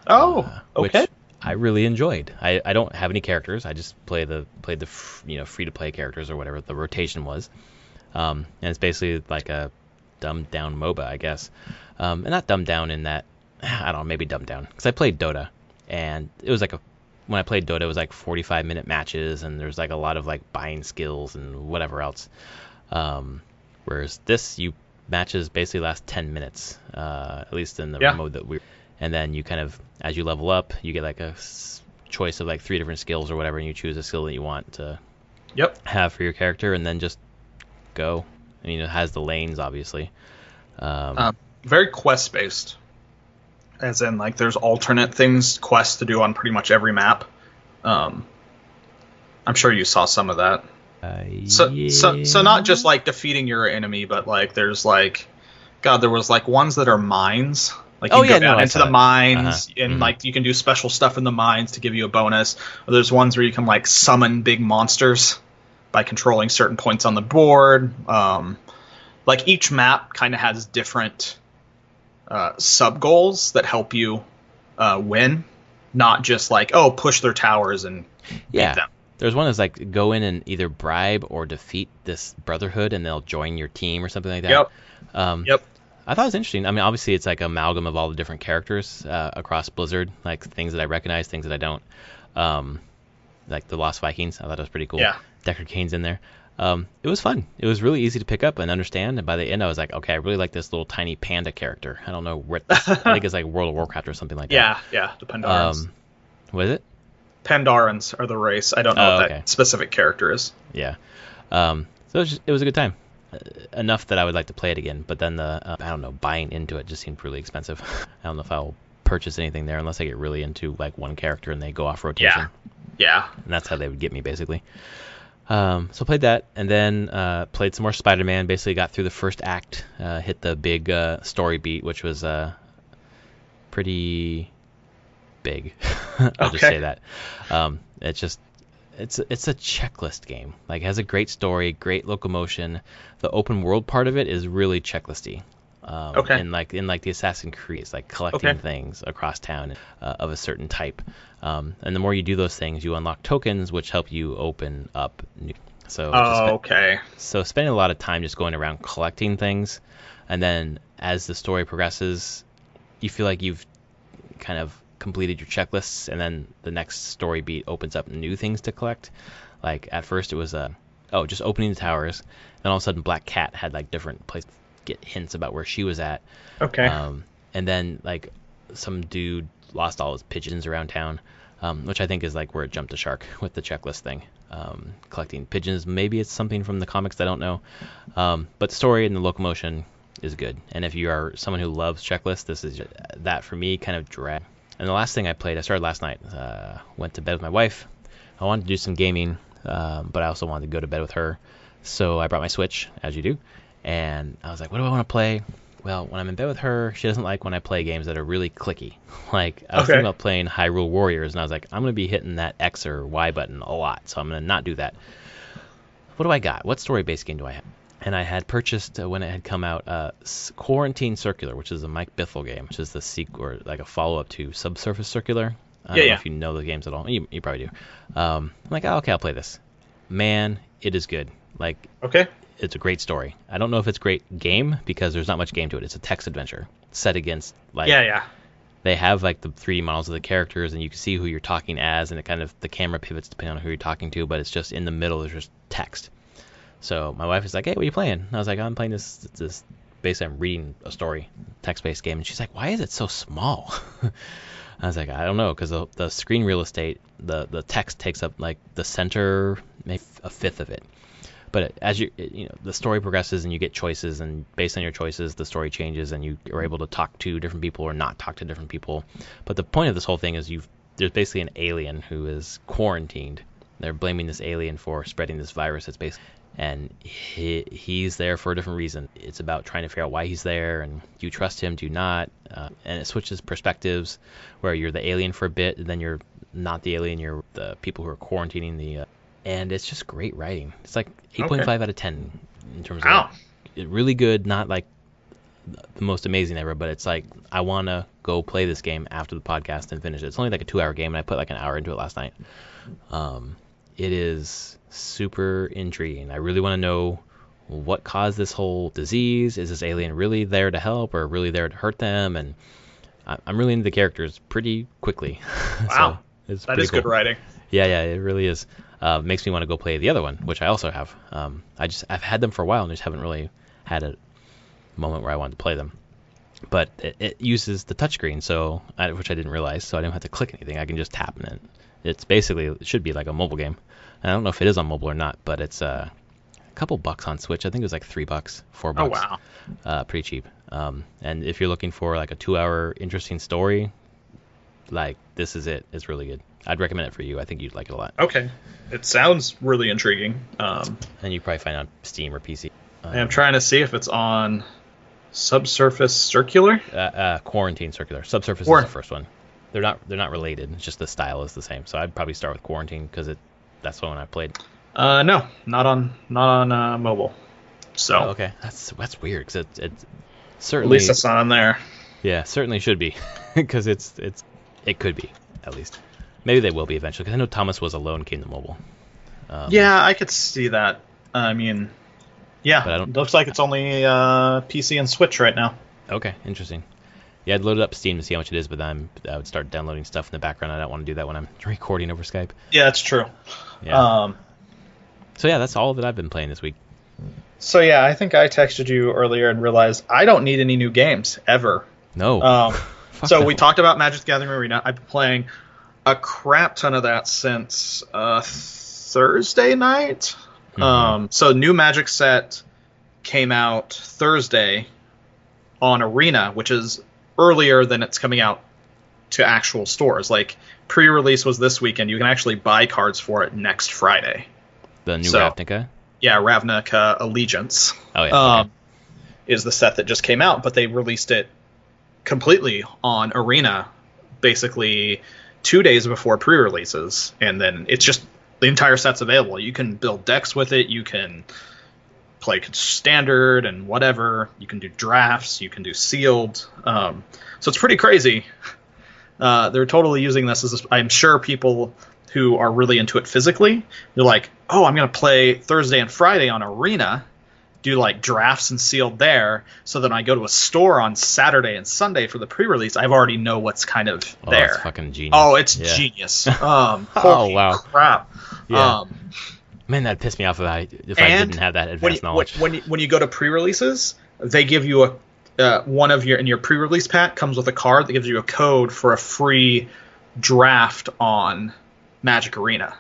Oh, okay. Which I really enjoyed. I don't have any characters. I just played the free to play characters or whatever the rotation was. And it's basically like a dumbed down MOBA, I guess. And not dumbed down in that, I don't know, maybe dumbed down. Because I played Dota, and it was like when I played Dota, it was like 45-minute matches, and there's like a lot of like buying skills and whatever else. Whereas this, matches basically last 10 minutes, at least in the mode that we're. And then you kind of, as you level up, you get like a choice of like 3 different skills or whatever, and you choose a skill that you want to have for your character, and then just go. And it has the lanes, obviously. Very quest based, as in like there's alternate quests to do on pretty much every map. I'm sure you saw some of that. So not just like defeating your enemy, but like there's like, God, there was like ones that are mines. Like you go down into the mines, and like you can do special stuff in the mines to give you a bonus. Or there's ones where you can like summon big monsters by controlling certain points on the board. Like each map kind of has different sub goals that help you win, not just like, oh, push their towers and beat them. There's one that's like go in and either bribe or defeat this brotherhood, and they'll join your team or something like that. Yep. I thought it was interesting. I mean, obviously it's like amalgam of all the different characters across Blizzard, like things that I recognize, things that I don't. Like the Lost Vikings, I thought it was pretty cool. Yeah. Deckard Cain's in there. It was fun. It was really easy to pick up and understand. And by the end, I was like, okay, I really like this little tiny panda character. I don't know what. I think it's like World of Warcraft or something like that. Yeah, the Pandarans. What is it? Pandarans are the race. I don't know what that specific character is. Yeah. So it was a good time. enough that I would like to play it again. But then I don't know, buying into it just seemed really expensive. I don't know if I'll purchase anything there unless I get really into like one character and they go off rotation. Yeah. And that's how they would get me basically. So played that, and then played some more Spider-Man. Basically got through the first act, hit the big story beat, which was pretty big. I'll just say that. It's a checklist game. Like, it has a great story, great locomotion. The open world part of it is really checklisty. In like the Assassin's Creed, it's like collecting things across town of a certain type. And the more you do those things, you unlock tokens, which help you open up new. So spending a lot of time just going around collecting things, and then as the story progresses, you feel like you've kind of completed your checklists, and then the next story beat opens up new things to collect. Like at first it was just opening the towers, then all of a sudden Black Cat had like different places to get hints about where she was at. And then like some dude lost all his pigeons around town, which I think is like where it jumped the shark with the checklist thing. Collecting pigeons, maybe it's something from the comics, I don't know. But the story and the locomotion is good, and if you are someone who loves checklists, this is that for me kind of drag. And the last thing I played, I started last night, went to bed with my wife. I wanted to do some gaming, but I also wanted to go to bed with her, so I brought my Switch, as you do, and I was like, what do I want to play? Well, when I'm in bed with her, she doesn't like when I play games that are really clicky. Like, I was thinking about playing Hyrule Warriors, and I was like, I'm going to be hitting that X or Y button a lot, so I'm going to not do that. What do I got? What story-based game do I have? And I had purchased, when it had come out, Quarantine Circular, which is a Mike Bithell game, which is the sequel, or like a follow-up to Subsurface Circular. I don't know if you know the games at all. You probably do. I'm like, oh, okay, I'll play this. Man, it is good. Like, it's a great story. I don't know if it's a great game because there's not much game to it. It's a text adventure set against like they have like the 3D models of the characters, and you can see who you're talking as, and it kind of the camera pivots depending on who you're talking to, but it's just in the middle there's just text. So my wife is like, hey, what are you playing? And I was like, I'm playing this basically I'm reading a story, text-based game, and she's like, why is it so small? I was like, I don't know, because the screen real estate, the text takes up like the center, maybe a fifth of it. But as the story progresses and you get choices, and based on your choices, the story changes, and you are able to talk to different people or not talk to different people. But the point of this whole thing is there's basically an alien who is quarantined. They're blaming this alien for spreading this virus. It's basically, and he's there for a different reason. It's about trying to figure out why he's there, and do you trust him, do you not? And it switches perspectives, where you're the alien for a bit, and then you're not the alien, you're the people who are quarantining the. And it's just great writing. It's like 8.5 out of 10 in terms of really good, not like the most amazing ever, but it's like I want to go play this game after the podcast and finish it. It's only like a 2-hour game, and I put like an hour into it last night. It is super intriguing. I really want to know what caused this whole disease. Is this alien really there to help or really there to hurt them? And I'm really into the characters pretty quickly. Wow. So that is cool. Good writing. Yeah, it really is. Makes me want to go play the other one, which I also have. I've had them for a while and just haven't really had a moment where I wanted to play them. But it uses the touchscreen, which I didn't realize, so I didn't have to click anything. I can just tap in it. It should be like a mobile game. I don't know if it is on mobile or not, but it's a couple bucks on Switch. I think it was like $3, $4. Oh wow. Pretty cheap. And if you're looking for like a 2-hour interesting story, like this is it. It's really good. I'd recommend it for you. I think you'd like it a lot. Okay. It sounds really intriguing. And you probably find it on Steam or PC. I'm trying to see if it's on Subsurface Circular. Quarantine Circular. Subsurface is the first one. They're not related. It's just the style is the same. So I'd probably start with Quarantine because that's the one I played. No, not on mobile. So okay, that's weird because it's certainly at least it's not on there. Yeah, certainly should be because it could be at least. Maybe they will be eventually, because I know Thomas Was Alone came to mobile. Yeah, I could see that. I mean, yeah, it looks like it's only PC and Switch right now. Okay, interesting. Yeah, I'd load it up Steam to see how much it is, but then I would start downloading stuff in the background. I don't want to do that when I'm recording over Skype. Yeah, that's true. Yeah. So yeah, that's all that I've been playing this week. So yeah, I think I texted you earlier and realized I don't need any new games, ever. No. So we talked about Magic the Gathering Arena. I've been playing a crap ton of that since Thursday night. Mm-hmm. So new Magic set came out Thursday on Arena, which is earlier than it's coming out to actual stores. Like, pre-release was this weekend. You can actually buy cards for it next Friday. The new Ravnica? Yeah, Ravnica Allegiance. Oh, yeah. Okay. Is the set that just came out, but they released it completely on Arena basically 2 days before pre-releases, and then it's just the entire set's available. You can build decks with it, you can play standard and whatever, you can do drafts, you can do sealed, so it's pretty crazy. They're totally using this as I'm sure people who are really into it physically, they're like, oh, I'm going to play Thursday and Friday on Arena, do like drafts and sealed there, so that when I go to a store on Saturday and Sunday for the pre-release, I've already know what's kind of there. That's fucking genius. Oh, it's genius. Oh, wow. Crap. Yeah. Man, that pissed me off if I didn't have that advanced knowledge. When you go to pre-releases, they give you one of your pre-release pack comes with a card that gives you a code for a free draft on Magic Arena.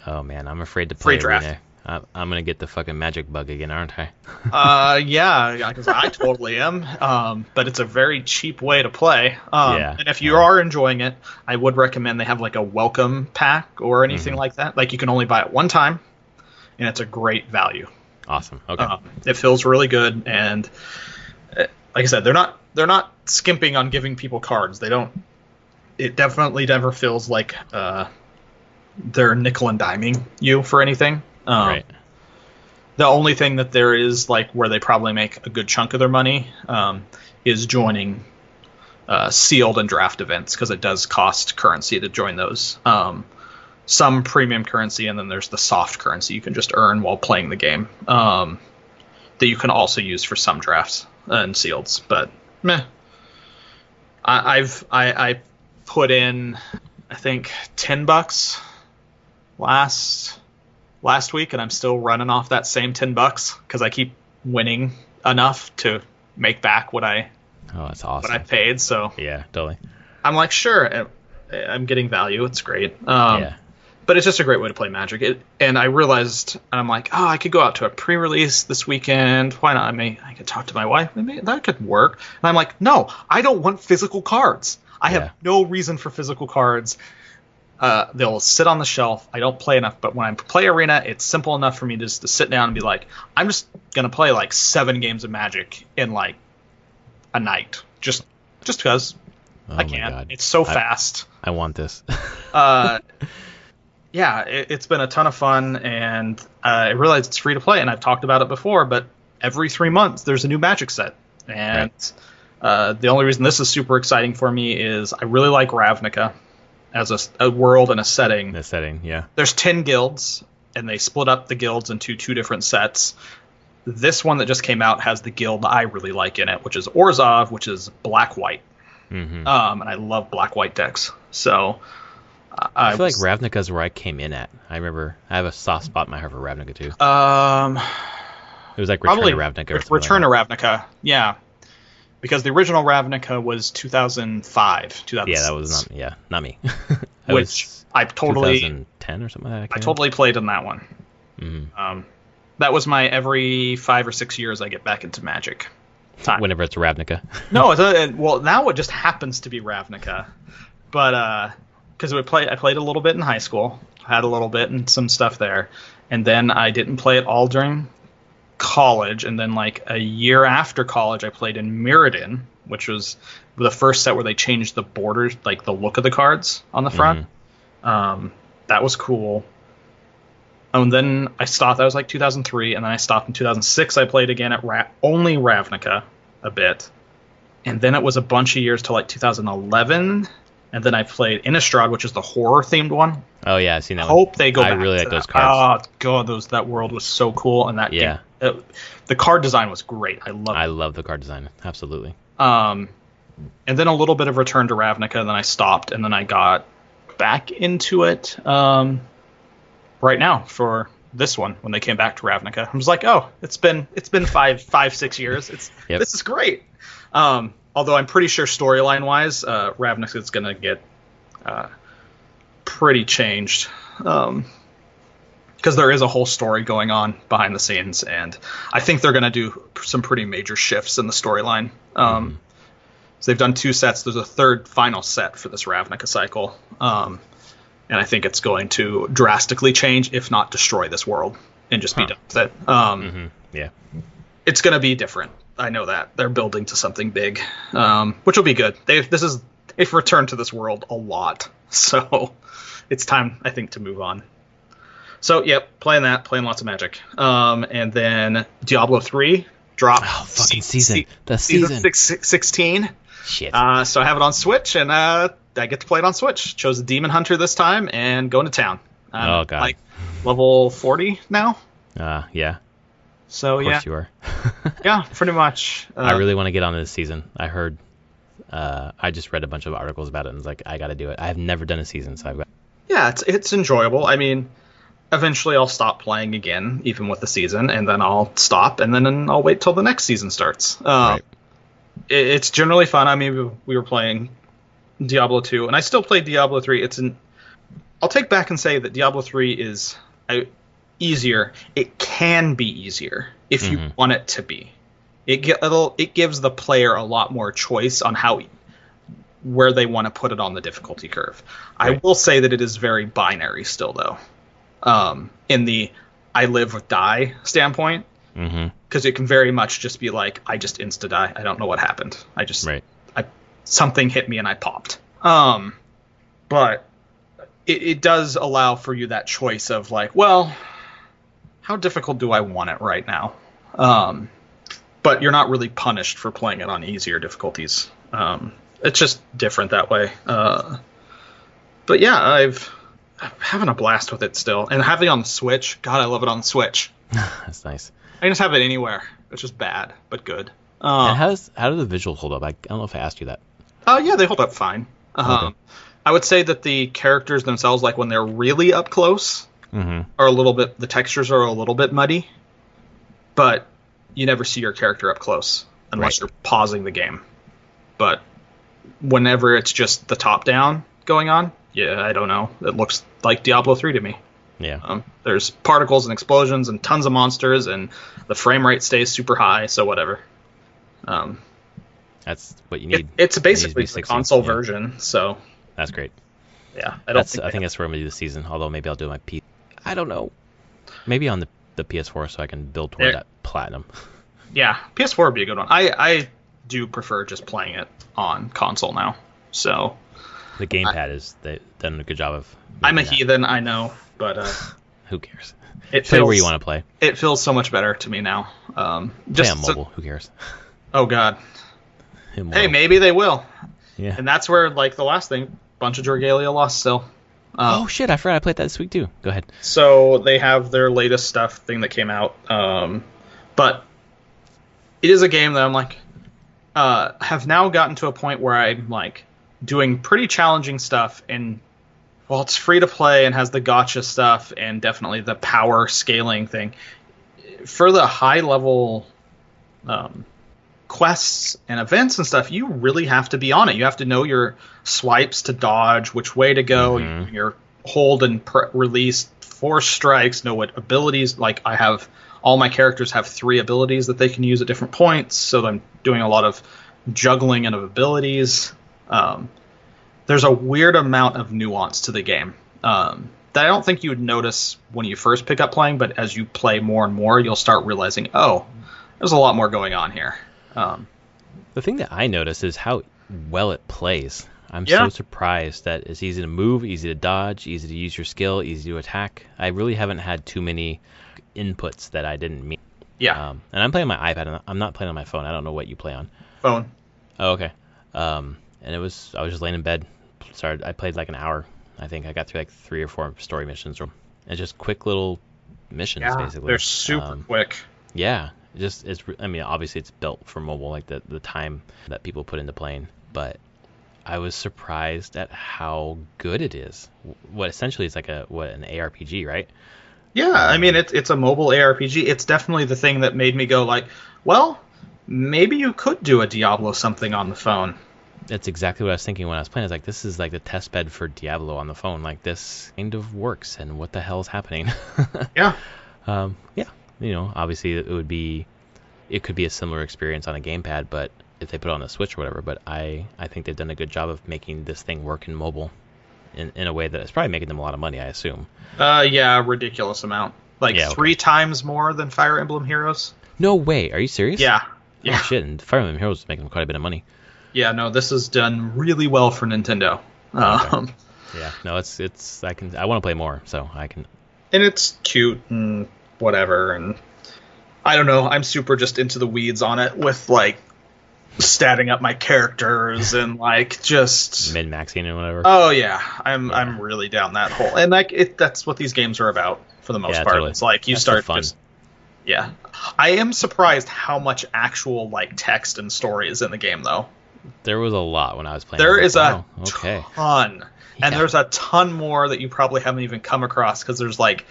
Oh man, I'm afraid to play free draft. Arena. I'm gonna get the fucking magic bug again, aren't I? Yeah, because I totally am. But it's a very cheap way to play. And if you are enjoying it, I would recommend they have like a welcome pack or anything like that. Like you can only buy it one time, and it's a great value. Awesome. Okay. It feels really good, and like I said, they're not skimping on giving people cards. They don't. It definitely never feels like they're nickel and diming you for anything. Right. The only thing that there is like where they probably make a good chunk of their money is joining sealed and draft events, because it does cost currency to join those. Some premium currency, and then there's the soft currency you can just earn while playing the game that you can also use for some drafts and sealeds. But meh. I put in I think $10 last week, and I'm still running off that same $10 because I keep winning enough to make back what I that's awesome. what I paid. So yeah, totally. I'm like, sure, I'm getting value. It's great. But it's just a great way to play Magic. And I realized, and I'm like, oh, I could go out to a pre-release this weekend. Why not? I could talk to my wife. Maybe that could work. And I'm like, no, I don't want physical cards. I have no reason for physical cards. They'll sit on the shelf. I don't play enough, but when I play Arena, it's simple enough for me just to sit down and be like, I'm just gonna play like 7 games of Magic in like a night, just because I can. God. It's so fast. I want this. Yeah, it's been a ton of fun, and I realize it's free to play, and I've talked about it before, but every 3 months there's a new Magic set, and the only reason this is super exciting for me is I really like Ravnica as a world and a setting. The setting, yeah. There's 10 guilds, and they split up the guilds into 2 different sets. This one that just came out has the guild I really like in it, which is Orzhov, which is black-white. Mm-hmm. And I love black-white decks. So I feel like Ravnica is where I came in at. I remember I have a soft spot in my heart for Ravnica, too. It was like Return to Ravnica. Return to Ravnica, yeah. Because the original Ravnica was 2005, 2006. Yeah, that was not me. Which I totally 2010 or something like that. I totally played in that one. Mm-hmm. That was my every 5 or 6 years I get back into Magic time. Whenever it's Ravnica. No, well now it just happens to be Ravnica, but because I played a little bit in high school, had a little bit and some stuff there, and then I didn't play it all during college, and then like a year after college I played in Mirrodin, which was the first set where they changed the borders, like the look of the cards on the front. That was cool. And then I stopped. That was like 2003, and then I stopped in 2006. I played again at only Ravnica a bit, and then it was a bunch of years till like 2011, and then I played Innistrad, which is the horror themed one. Oh yeah, I've seen that. Hope they go. I really like those cards. Oh god, that world was so cool, and that game, the card design was great. I love the card design, absolutely. And then a little bit of Return to Ravnica, and then I stopped, and then I got back into it right now for this one when they came back to Ravnica. I was like, oh, it's been 5-6 years. This is great. Although I'm pretty sure storyline wise, Ravnica is gonna get pretty changed. because there is a whole story going on behind the scenes, and I think they're going to do some pretty major shifts in the storyline. So they've done 2 sets. There's a 3rd final set for this Ravnica cycle, and I think it's going to drastically change, if not destroy this world, and just be done with it. Yeah. It's going to be different. I know that. They're building to something big, which will be good. They've returned to this world a lot, so it's time, I think, to move on. So, yep, playing lots of Magic. And then Diablo 3 dropped. Oh, fucking season 16. Shit. So I have it on Switch, and I get to play it on Switch. Chose a Demon Hunter this time, and going to town. Oh, God. Like, level 40 now. Yeah. So, Of course you are. Yeah, pretty much. I really want to get on this season. I heard... I just read a bunch of articles about it, and was like, I got to do it. I have never done a season, so I've got... Yeah, it's enjoyable. I mean, eventually I'll stop playing again, even with the season, and then I'll stop, and then I'll wait till the next season starts. Right. It's generally fun. I mean, we were playing Diablo 2, and I still play Diablo 3. I'll take back and say that Diablo 3 is easier. It can be easier if you want it to be. It gives the player a lot more choice on where they want to put it on the difficulty curve. Right. I will say that it is very binary still, though, in the I live or die standpoint, because it can very much just be like, I just insta-die. I don't know what happened. Something hit me and I popped. But it does allow for you that choice of like, well, how difficult do I want it right now? But you're not really punished for playing it on easier difficulties. It's just different that way. But yeah, I'm having a blast with it still. And having it on the Switch, God, I love it on the Switch. That's nice. I can just have it anywhere. It's just bad, but good. And how do the visuals hold up? I don't know if I asked you that. Yeah, they hold up fine. Okay. I would say that the characters themselves, like when they're really up close, are a little bit, the textures are a little bit muddy, but you never see your character up close unless you're pausing the game. But whenever it's just the top down going on, I don't know. It looks like Diablo 3 to me. Yeah. There's particles and explosions and tons of monsters, and the frame rate stays super high, so whatever. That's what you need. It's basically the console version, so... That's great. Yeah. I think that's where I'm going to do the season, although maybe I'll do my P... I don't know. Maybe on the PS4 so I can build toward that platinum. Yeah, PS4 would be a good one. I do prefer just playing it on console now, so... The gamepad they've done a good job of... I'm a heathen, I know, but... Who cares? Play where you want to play. It feels so much better to me now. Play on mobile, who cares? Oh, God. Immortal. Hey, maybe they will. Yeah. And that's where, like, the last thing, bunch of Dragalia Lost still. Oh, shit, I forgot I played that this week, too. Go ahead. So they have their latest thing that came out. But it is a game that I'm, like, have now gotten to a point where I'm, like, doing pretty challenging stuff, and well, it's free to play and has the gacha stuff and definitely the power scaling thing. For the high level quests and events and stuff, you really have to be on it. You have to know your swipes to dodge, which way to go, your hold and release, force strikes, know what abilities. Like all my characters have 3 abilities that they can use at different points, so I'm doing a lot of juggling and of abilities. There's a weird amount of nuance to the game that I don't think you would notice when you first pick up playing, but as you play more and more, you'll start realizing, oh, there's a lot more going on here. The thing that I notice is how well it plays. I'm so surprised that it's easy to move, easy to dodge, easy to use your skill, easy to attack. I really haven't had too many inputs that I didn't mean. Yeah. And I'm playing my iPad, and I'm not playing on my phone. I don't know what you play on. Phone. Oh, okay. And I was just laying in bed. I played like an hour. I think I got through like 3 or 4 story missions, and just quick little missions, basically. They're super quick. Yeah, obviously it's built for mobile, like the time that people put into playing. But I was surprised at how good it is. What essentially is like an ARPG, right? Yeah, I mean it's a mobile ARPG. It's definitely the thing that made me go like, well, maybe you could do a Diablo something on the phone. That's exactly what I was thinking when I was playing. I was like, this is like the test bed for Diablo on the phone. Like, this kind of works, and what the hell is happening? Yeah. Yeah. Obviously it could be a similar experience on a gamepad, but if they put it on the Switch or whatever. But I think they've done a good job of making this thing work in mobile in a way that it's probably making them a lot of money, I assume. Yeah, ridiculous amount. Like Yeah, 3 times more than Fire Emblem Heroes. No way. Are you serious? Yeah. Oh, Yeah. shit. And Fire Emblem Heroes is making them quite a bit of money. Yeah, no, this is done really well for Nintendo. Okay. Yeah, no, it's I want to play more, so I can. And it's cute and whatever, and I don't know, I'm super just into the weeds on it with like statting up my characters and like just Min-maxing and whatever. Oh yeah, I'm really down that hole. And like that's what these games are about for the most part. Totally. It's like you That's start fun. just yeah. I am surprised how much actual like text and story is in the game though. There was a lot when I was playing. There I was is like, a wow, okay. ton. And Yeah. there's a ton more that you probably haven't even come across because there's like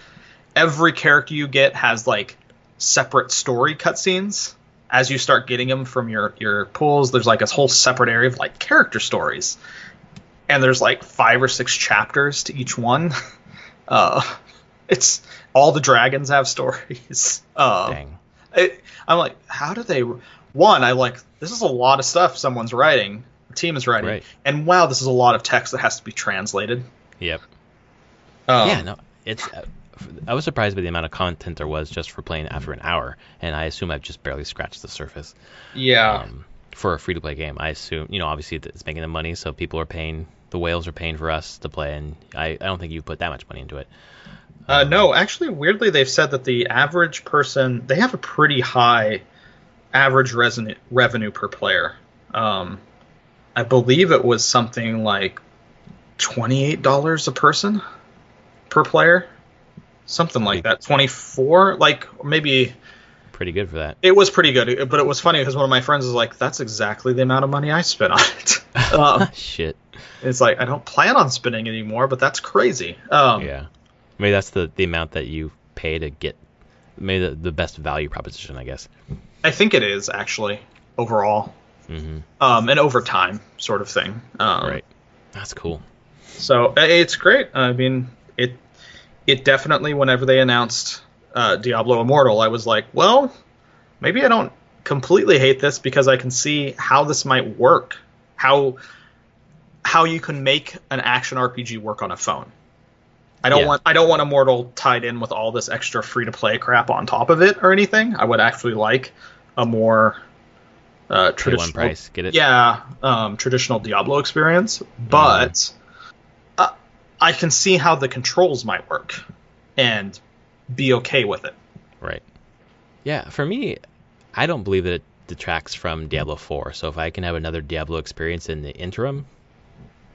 every character you get has like separate story cutscenes. As you start getting them from your pools, there's like a whole separate area of like character stories. And there's like 5 or 6 chapters to each one. It's all the dragons have stories. Dang. I'm like, how do they? One, I like this is a lot of stuff someone's writing, the team is writing, Right. and wow, this is a lot of text that has to be translated. Yep. Um, Yeah, no, it's. I was surprised by the amount of content there was just for playing after an hour, and I assume I've just barely scratched the surface. Yeah. For a free-to-play game, I assume, obviously it's making them money, so people are paying, the whales are paying for us to play, and I don't think you put that much money into it. No, actually, weirdly, they've said that the average person they have a pretty high average revenue per player. I believe it was something like $28 a person per player. Something like that. 24, like maybe. Pretty good for that. It was pretty good, but it was funny because one of my friends was like, "That's exactly the amount of money I spent on it." Shit. It's like I don't plan on spending anymore, but that's crazy. Yeah. Maybe that's the amount that you pay to get maybe the best value proposition, I guess. I think it is actually overall, Mm-hmm. and over time sort of thing. Right. That's cool. So it's great. I mean, it definitely, whenever they announced Diablo Immortal, I was like, well, maybe I don't completely hate this because I can see how this might work. How you can make an action RPG work on a phone. I don't want Immortal tied in with all this extra free to play crap on top of it or anything. I would actually like a more traditional one price, get it? Yeah, traditional Diablo experience, but I can see how the controls might work and be okay with it. Right. Yeah, for me, I don't believe that it detracts from Diablo 4. So if I can have another Diablo experience in the interim,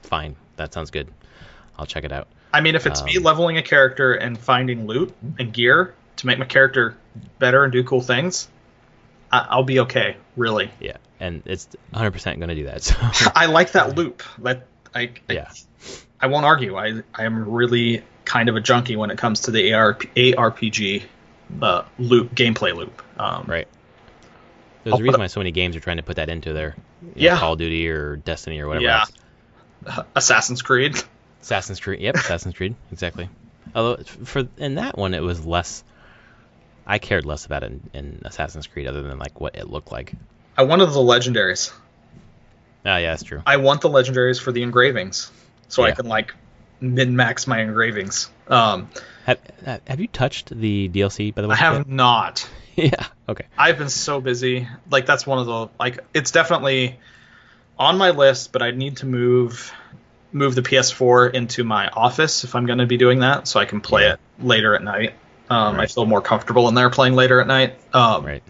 fine. That sounds good. I'll check it out. I mean, if it's me leveling a character and finding loot and gear to make my character better and do cool things, I'll be okay, really. Yeah, and it's 100% going to do that. So. I like that loop. Yeah. I won't argue. I am really kind of a junkie when it comes to the ARPG loop, gameplay loop. Right. There's a reason why so many games are trying to put that into their Call of Duty or Destiny or whatever else. Assassin's Creed. Assassin's Creed. Yep, Assassin's Creed. Exactly. Although in that one it was less. I cared less about it in Assassin's Creed other than like what it looked like. I wanted the legendaries. Oh yeah, that's true. I want the legendaries for the engravings, so I can like min-max my engravings. Have you touched the DLC by the way? I have not. Yeah. Okay. I've been so busy. Like that's one of the it's definitely on my list, but I need to move the PS4 into my office if I'm going to be doing that, so I can play it later at night. I feel more comfortable in there playing later at night. Right.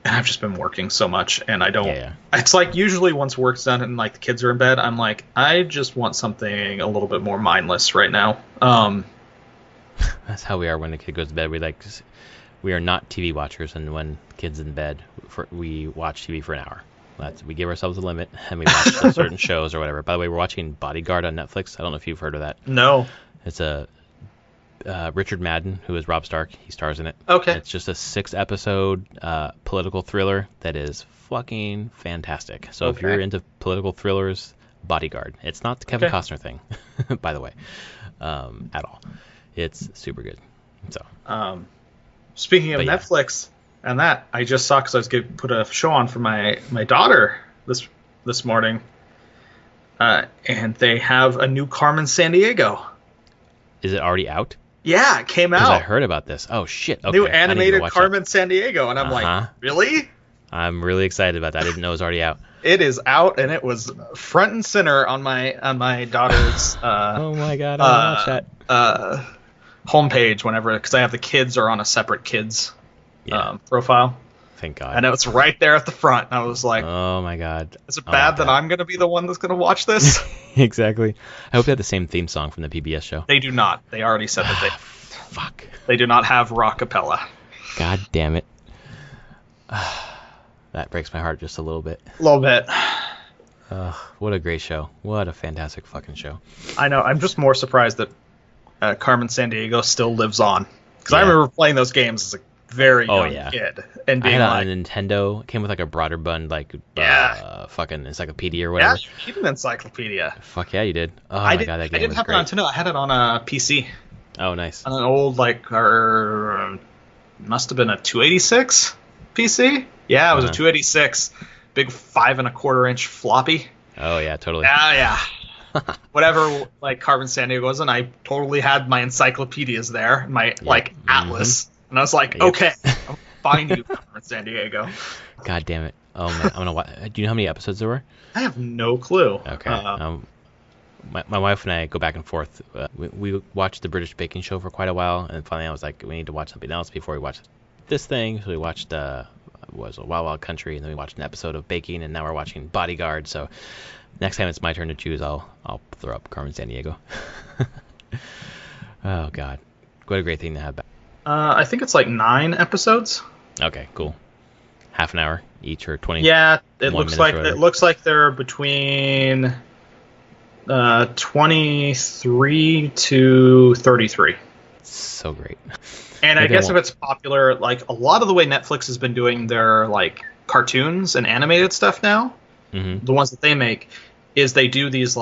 And I've just been working so much, and I don't. Yeah. It's like usually once work's done and like the kids are in bed, I'm like, I just want something a little bit more mindless right now. That's how we are when the kid goes to bed. We are not TV watchers, and when the kid's in bed, we watch TV for an hour. We give ourselves a limit, and we watch certain shows or whatever. By the way, we're watching Bodyguard on Netflix. I don't know if you've heard of that. No. It's a Richard Madden, who is Rob Stark. He stars in it. Okay. It's just a 6-episode political thriller that is fucking fantastic. So if you're into political thrillers, Bodyguard. It's not the Kevin Costner thing, by the way, at all. It's super good. So. Speaking of Netflix and that, I just saw, because I was going to put a show on for my daughter this morning, and they have a new Carmen Sandiego. Is it already out? Yeah, it came out. Because I heard about this. Oh, shit. Okay. New animated Carmen Sandiego. And I'm like, really? I'm really excited about that. I didn't know it was already out. It is out, and it was front and center on my daughter's oh my god, I watch that. Homepage whenever, because I have the kids are on a separate kids profile. Thank God. And it was right there at the front. And I was like, oh my god. Is it bad that I'm going to be the one that's going to watch this? Exactly. I hope they have the same theme song from the PBS show. They do not. They already said that Fuck. They do not have rockapella. God damn it. That breaks my heart just a little bit. A little bit. What a great show. What a fantastic fucking show. I know. I'm just more surprised that Carmen Sandiego still lives on. Because I remember playing those games as a very young kid. And being I had a Nintendo. It came with like a broader bun, fucking encyclopedia or whatever. Yeah, you need an encyclopedia. Fuck yeah, you did. Oh my god, that game was great. I didn't have it on Nintendo. I had it on a PC. Oh, nice. On an old, must have been a 286 PC? Yeah, it was a 286. Big 5 1/4-inch floppy. Oh, yeah, totally. Yeah. Whatever, Carmen Sandiego was, and I totally had my encyclopedias there, my, atlas. And I was like, okay, I'll find you, Carmen Sandiego. God damn it. Oh, man, I'm going to watch. Do you know how many episodes there were? I have no clue. Okay. My wife and I go back and forth. We watched the British Baking Show for quite a while, and finally I was like, we need to watch something else before we watch this thing. So we watched was Wild Wild Country, and then we watched an episode of Baking, and now we're watching Bodyguard. So next time it's my turn to choose, I'll throw up Carmen Sandiego. Oh God, what a great thing to have back. I think it's 9 episodes. Okay, cool. Half an hour each, or 20. Yeah, it looks like they're between 23 to 33. So great. And I guess if it's popular, a lot of the way Netflix has been doing their cartoons and animated stuff now, the ones that they make, is they do these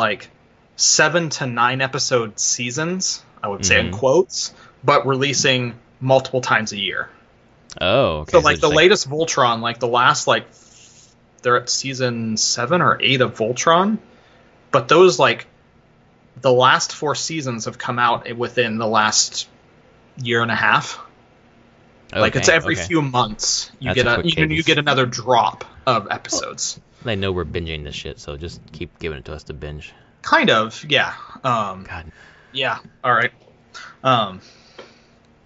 7 to 9 episode seasons, I would say in quotes, but releasing multiple times a year. Oh, okay. So the latest Voltron, the last they're at season 7 or 8 of Voltron, but those the last 4 seasons have come out within the last year and a half. It's every few months you get another drop of episodes. Well, I know we're binging this shit, so just keep giving it to us to binge. Kind of, yeah. God. Yeah. All right.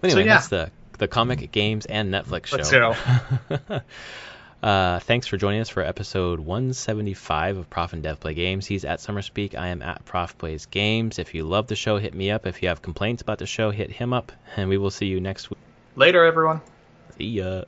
Anyway, that's the comic, games, and Netflix show. Let's go. Thanks for joining us for episode 175 of Prof and Dev Play Games. He's at SummerSpeak. I am at Prof Plays Games. If you love the show, hit me up. If you have complaints about the show, hit him up. And we will see you next week. Later, everyone. See ya.